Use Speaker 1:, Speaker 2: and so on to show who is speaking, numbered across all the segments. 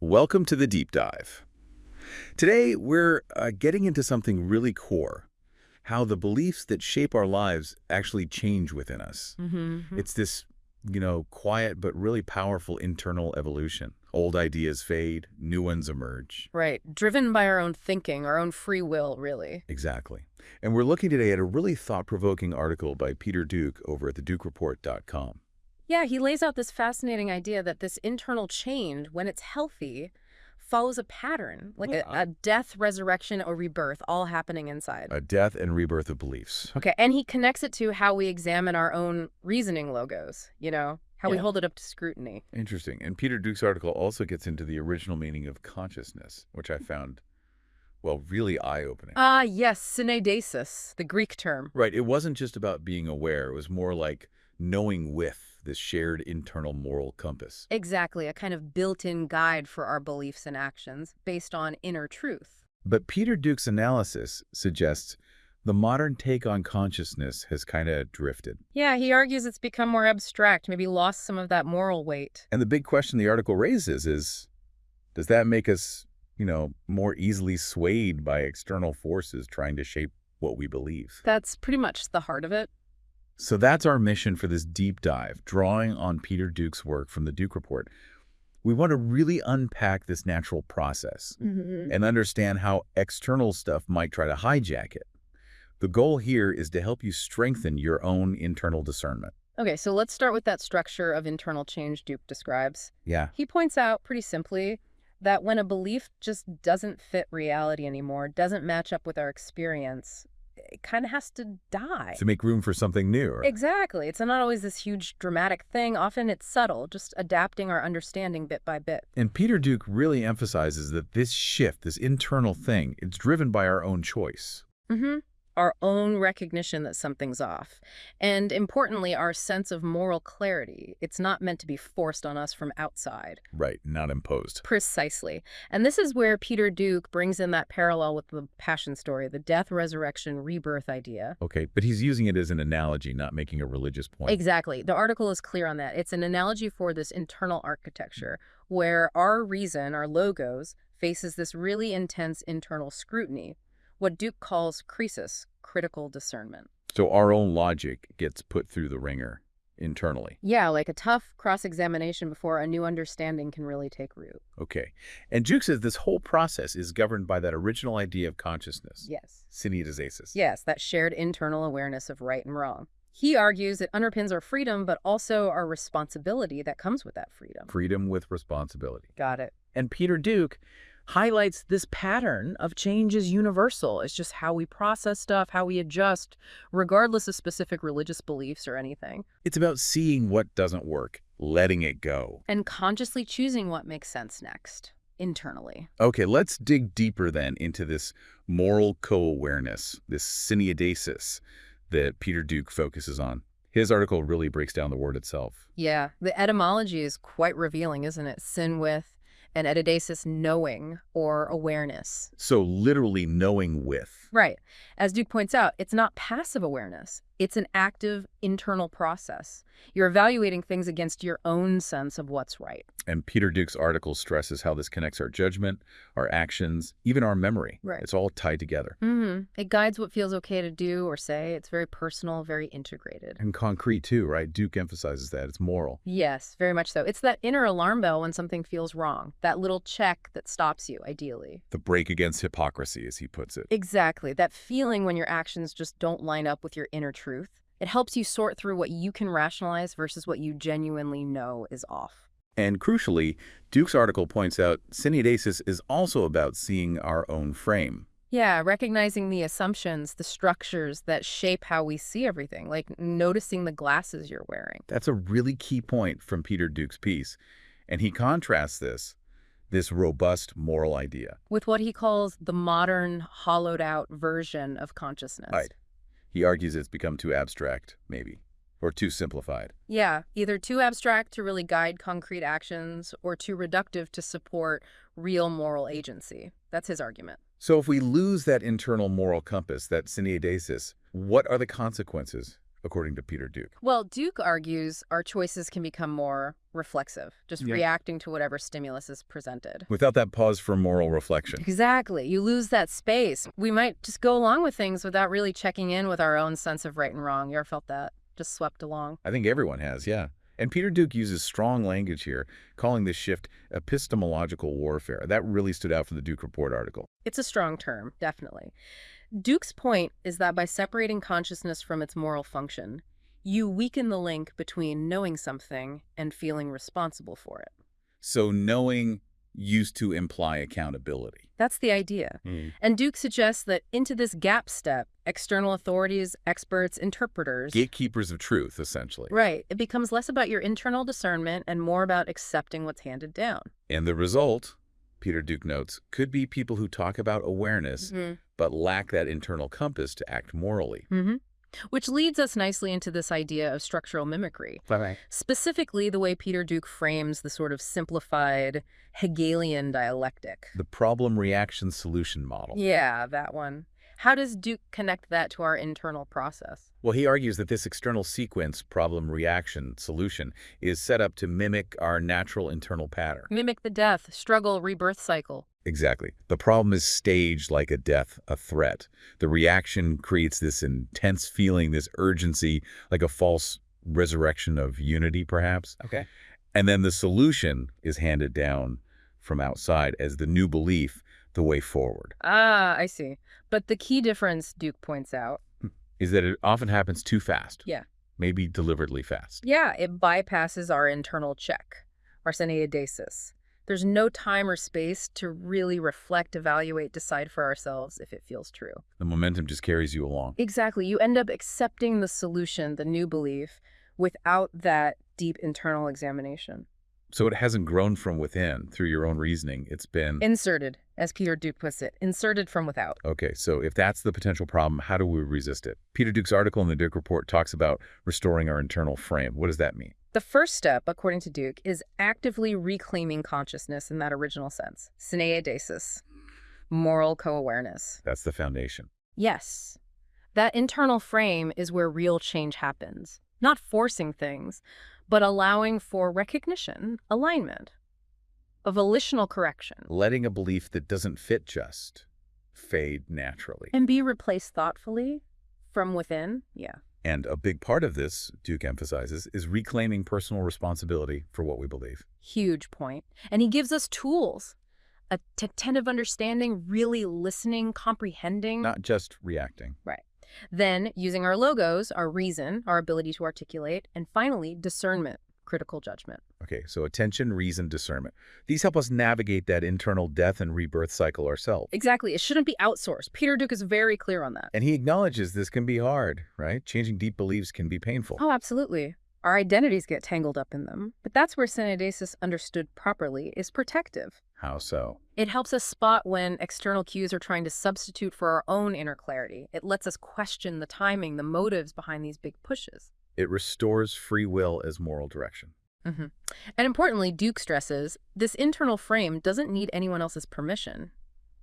Speaker 1: Welcome to the Deep Dive. Today, we're getting into something really core, how the beliefs that shape our lives actually change within us. It's this, quiet but really powerful internal evolution. Old ideas fade, new ones emerge.
Speaker 2: Right. Driven by our own thinking, our own free will, really.
Speaker 1: Exactly. And we're looking today at a really thought-provoking article by Peter Duke over at thedukereport.com.
Speaker 2: Yeah, he lays out this fascinating idea that this internal change, when it's healthy, follows a pattern, like a death, resurrection, or rebirth, all happening inside.
Speaker 1: A death and rebirth of beliefs.
Speaker 2: Okay, and he connects it to how we examine our own reasoning logos, how we hold it up to scrutiny.
Speaker 1: Interesting. And Peter Duke's article also gets into the original meaning of consciousness, which I found, well, really eye-opening.
Speaker 2: Yes, synedesis, the Greek term.
Speaker 1: Right. It wasn't just about being aware. It was more like knowing with this shared internal moral compass.
Speaker 2: Exactly, a kind of built-in guide for our beliefs and actions based on inner truth.
Speaker 1: But Peter Duke's analysis suggests the modern take on consciousness has kind of drifted.
Speaker 2: Yeah, he argues it's become more abstract, maybe lost some of that moral weight.
Speaker 1: And the big question the article raises is, does that make us, more easily swayed by external forces trying to shape what we believe?
Speaker 2: That's pretty much the heart of it.
Speaker 1: So that's our mission for this deep dive, drawing on Peter Duke's work from the Duke Report. We want to really unpack this natural process and understand how external stuff might try to hijack it. The goal here is to help you strengthen your own internal discernment.
Speaker 2: Okay, so let's start with that structure of internal change Duke describes.
Speaker 1: Yeah.
Speaker 2: He points out pretty simply that when a belief just doesn't fit reality anymore, doesn't match up with our experience, it kind of has to die.
Speaker 1: To make room for something new.
Speaker 2: Exactly. It's not always this huge dramatic thing. Often it's subtle, just adapting our understanding bit by bit.
Speaker 1: And Peter Duke really emphasizes that this shift, this internal thing, it's driven by our own choice.
Speaker 2: Our own recognition that something's off. And importantly, our sense of moral clarity. It's not meant to be forced on us from outside.
Speaker 1: Right, not imposed.
Speaker 2: Precisely. And this is where Peter Duke brings in that parallel with the Passion story, the death, resurrection, rebirth idea.
Speaker 1: Okay, but he's using it as an analogy, not making a religious point.
Speaker 2: Exactly. The article is clear on that. It's an analogy for this internal architecture where our reason, our logos, faces this really intense internal scrutiny. What Duke calls krisis, critical discernment.
Speaker 1: So our own logic gets put through the ringer internally.
Speaker 2: Yeah, like a tough cross-examination before a new understanding can really take root.
Speaker 1: Okay. And Duke says this whole process is governed by that original idea of consciousness.
Speaker 2: Yes.
Speaker 1: Synedesis.
Speaker 2: Yes, that shared internal awareness of right and wrong. He argues it underpins our freedom, but also our responsibility that comes with that freedom.
Speaker 1: Freedom with responsibility.
Speaker 2: Got it.
Speaker 3: And Peter Duke highlights this pattern of change is universal. It's just how we process stuff, how we adjust, regardless of specific religious beliefs or anything.
Speaker 1: It's about seeing what doesn't work, letting it go.
Speaker 2: And consciously choosing what makes sense next, internally.
Speaker 1: Okay, let's dig deeper then into this moral co-awareness, this synedesis that Peter Duke focuses on. His article really breaks down the word itself.
Speaker 2: Yeah, the etymology is quite revealing, isn't it? Sin with, and etidesis, knowing or awareness.
Speaker 1: So literally knowing with.
Speaker 2: Right. As Duke points out, it's not passive awareness. It's an active internal process. You're evaluating things against your own sense of what's right.
Speaker 1: And Peter Duke's article stresses how this connects our judgment, our actions, even our memory.
Speaker 2: Right.
Speaker 1: It's all tied together.
Speaker 2: It guides what feels okay to do or say. It's very personal, very integrated.
Speaker 1: And concrete too, right? Duke emphasizes that. It's moral.
Speaker 2: Yes, very much so. It's that inner alarm bell when something feels wrong. That little check that stops you, ideally.
Speaker 1: The break against hypocrisy, as he puts it.
Speaker 2: Exactly. That feeling when your actions just don't line up with your inner truth. It helps you sort through what you can rationalize versus what you genuinely know is off.
Speaker 1: And crucially, Duke's article points out synedesis is also about seeing our own frame.
Speaker 2: Yeah, recognizing the assumptions, the structures that shape how we see everything, like noticing the glasses you're wearing.
Speaker 1: That's a really key point from Peter Duke's piece. And he contrasts this robust moral idea,
Speaker 2: with what he calls the modern, hollowed-out version of consciousness.
Speaker 1: Right. He argues it's become too abstract, maybe, or too simplified.
Speaker 2: Yeah, either too abstract to really guide concrete actions or too reductive to support real moral agency. That's his argument.
Speaker 1: So if we lose that internal moral compass, that synedesis, what are the consequences? according to Peter Duke.
Speaker 2: Well, Duke argues our choices can become more reflexive, just reacting to whatever stimulus is presented.
Speaker 1: Without that pause for moral reflection.
Speaker 2: Exactly. You lose that space. We might just go along with things without really checking in with our own sense of right and wrong. You ever felt that? Just swept along?
Speaker 1: I think everyone has, yeah. And Peter Duke uses strong language here, calling this shift epistemological warfare. That really stood out from the Duke Report article.
Speaker 2: It's a strong term, definitely. Duke's point is that by separating consciousness from its moral function, you weaken the link between knowing something and feeling responsible for it.
Speaker 1: So knowing used to imply accountability.
Speaker 2: That's the idea. And Duke suggests that into this gap step, external authorities, experts, interpreters...
Speaker 1: Gatekeepers of truth, essentially.
Speaker 2: Right. It becomes less about your internal discernment and more about accepting what's handed down.
Speaker 1: And the result, Peter Duke notes, could be people who talk about awareness, but lack that internal compass to act morally.
Speaker 2: Which leads us nicely into this idea of structural mimicry. Specifically, the way Peter Duke frames the sort of simplified Hegelian dialectic.
Speaker 1: The problem-reaction-solution model.
Speaker 2: Yeah, that one. How does Duke connect that to our internal process?
Speaker 1: Well, he argues that this external sequence, problem-reaction-solution, is set up to mimic our natural internal pattern.
Speaker 2: Mimic the death, struggle, rebirth cycle.
Speaker 1: Exactly. The problem is staged like a death, a threat. The reaction creates this intense feeling, this urgency, like a false resurrection of unity, perhaps.
Speaker 3: Okay.
Speaker 1: And then the solution is handed down from outside as the new belief, the way forward.
Speaker 2: Ah, I see. But the key difference, Duke points out,
Speaker 1: is that it often happens too fast.
Speaker 2: Yeah.
Speaker 1: Maybe deliberately fast.
Speaker 2: Yeah, it bypasses our internal check, our synedesis. There's no time or space to really reflect, evaluate, decide for ourselves if it feels true.
Speaker 1: The momentum just carries you along.
Speaker 2: Exactly. You end up accepting the solution, the new belief, without that deep internal examination.
Speaker 1: So it hasn't grown from within through your own reasoning. It's been...
Speaker 2: inserted, as Peter Duke puts it. Inserted from without.
Speaker 1: Okay, so if that's the potential problem, how do we resist it? Peter Duke's article in the Duke Report talks about restoring our internal frame. What does that mean?
Speaker 2: The first step, according to Duke, is actively reclaiming consciousness in that original sense. Synedesis. Moral co-awareness.
Speaker 1: That's the foundation.
Speaker 2: Yes. That internal frame is where real change happens. Not forcing things, but allowing for recognition, alignment, a volitional correction.
Speaker 1: Letting a belief that doesn't fit just fade naturally.
Speaker 2: And be replaced thoughtfully from within. Yeah.
Speaker 1: And a big part of this, Duke emphasizes, is reclaiming personal responsibility for what we believe.
Speaker 2: Huge point. And he gives us tools. Attentive understanding, really listening, comprehending.
Speaker 1: Not just reacting.
Speaker 2: Right. Then, using our logos, our reason, our ability to articulate, and finally, discernment, critical judgment.
Speaker 1: Okay, so attention, reason, discernment. These help us navigate that internal death and rebirth cycle ourselves.
Speaker 2: Exactly. It shouldn't be outsourced. Peter Duke is very clear on that.
Speaker 1: And he acknowledges this can be hard, right? Changing deep beliefs can be painful.
Speaker 2: Oh, absolutely. Our identities get tangled up in them. But that's where synedesis, understood properly, is protective.
Speaker 1: How so?
Speaker 2: It helps us spot when external cues are trying to substitute for our own inner clarity. It lets us question the timing, the motives behind these big pushes.
Speaker 1: It restores free will as moral direction.
Speaker 2: And importantly, Duke stresses, this internal frame doesn't need anyone else's permission.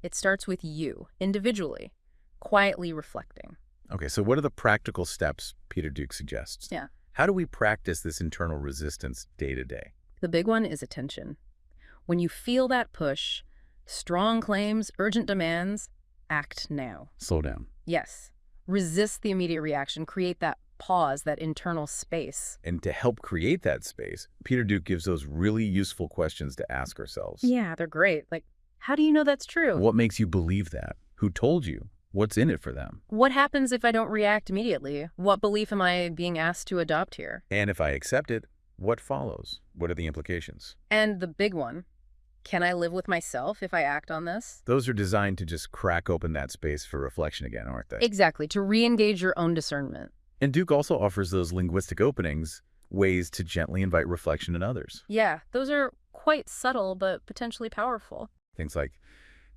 Speaker 2: It starts with you, individually, quietly reflecting.
Speaker 1: Okay, so what are the practical steps Peter Duke suggests?
Speaker 2: Yeah.
Speaker 1: How do we practice this internal resistance day to day?
Speaker 2: The big one is attention. When you feel that push, strong claims, urgent demands, act now.
Speaker 1: Slow down.
Speaker 2: Yes. Resist the immediate reaction. Create that pause, that internal space.
Speaker 1: And to help create that space, Peter Duke gives those really useful questions to ask ourselves.
Speaker 2: Yeah, they're great. Like, how do you know that's true?
Speaker 1: What makes you believe that? Who told you? What's in it for them?
Speaker 2: What happens if I don't react immediately? What belief am I being asked to adopt here?
Speaker 1: And if I accept it, what follows? What are the implications?
Speaker 2: And the big one, can I live with myself if I act on this?
Speaker 1: Those are designed to just crack open that space for reflection again, aren't they?
Speaker 2: Exactly, to re-engage your own discernment.
Speaker 1: And Duke also offers those linguistic openings, ways to gently invite reflection in others.
Speaker 2: Yeah, those are quite subtle but potentially powerful.
Speaker 1: Things like,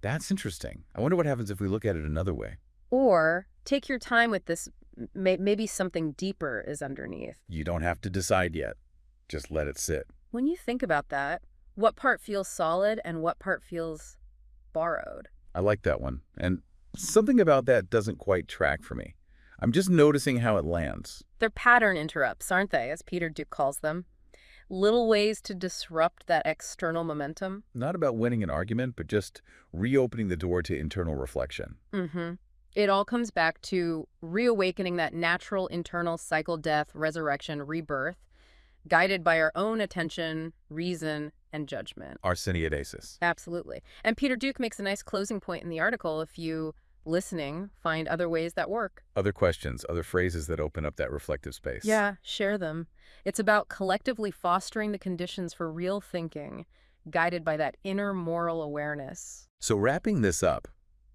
Speaker 1: that's interesting. I wonder what happens if we look at it another way.
Speaker 2: Or take your time with this. Maybe something deeper is underneath.
Speaker 1: You don't have to decide yet. Just let it sit.
Speaker 2: When you think about that, what part feels solid and what part feels borrowed?
Speaker 1: I like that one. And something about that doesn't quite track for me. I'm just noticing how it lands.
Speaker 2: They're pattern interrupts, aren't they, as Peter Duke calls them? Little ways to disrupt that external momentum.
Speaker 1: Not about winning an argument, but just reopening the door to internal reflection.
Speaker 2: It all comes back to reawakening that natural internal cycle, death, resurrection, rebirth, guided by our own attention, reason, and judgment.
Speaker 1: Arseniadasis.
Speaker 2: Absolutely. And Peter Duke makes a nice closing point in the article if you, listening, find other ways that work.
Speaker 1: Other questions, other phrases that open up that reflective space.
Speaker 2: Yeah, share them. It's about collectively fostering the conditions for real thinking, guided by that inner moral awareness.
Speaker 1: So wrapping this up,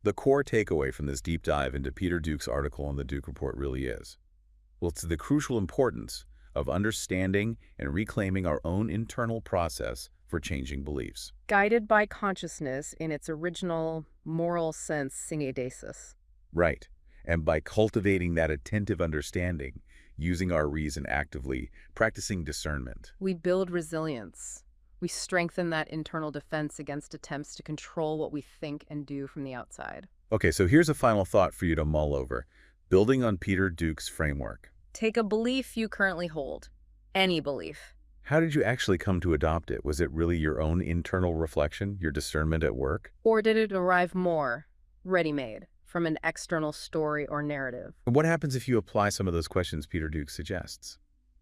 Speaker 1: the core takeaway from this deep dive into Peter Duke's article on the Duke Report really is, well, it's the crucial importance of understanding and reclaiming our own internal process for changing beliefs.
Speaker 2: Guided by consciousness in its original moral sense, syneidesis.
Speaker 1: Right. And by cultivating that attentive understanding, using our reason actively, practicing discernment.
Speaker 2: We build resilience. We strengthen that internal defense against attempts to control what we think and do from the outside.
Speaker 1: Okay, so here's a final thought for you to mull over, building on Peter Duke's framework.
Speaker 2: Take a belief you currently hold, any belief.
Speaker 1: How did you actually come to adopt it? Was it really your own internal reflection, your discernment at work?
Speaker 2: Or did it arrive more ready-made from an external story or narrative?
Speaker 1: And what happens if you apply some of those questions Peter Duke suggests?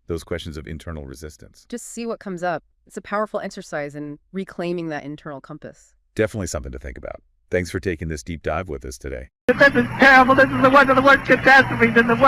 Speaker 1: Those questions of internal resistance.
Speaker 2: Just see what comes up. It's a powerful exercise in reclaiming that internal compass.
Speaker 1: Definitely something to think about. Thanks for taking this deep dive with us today.
Speaker 4: This is terrible. This is one of the worst catastrophes in the world.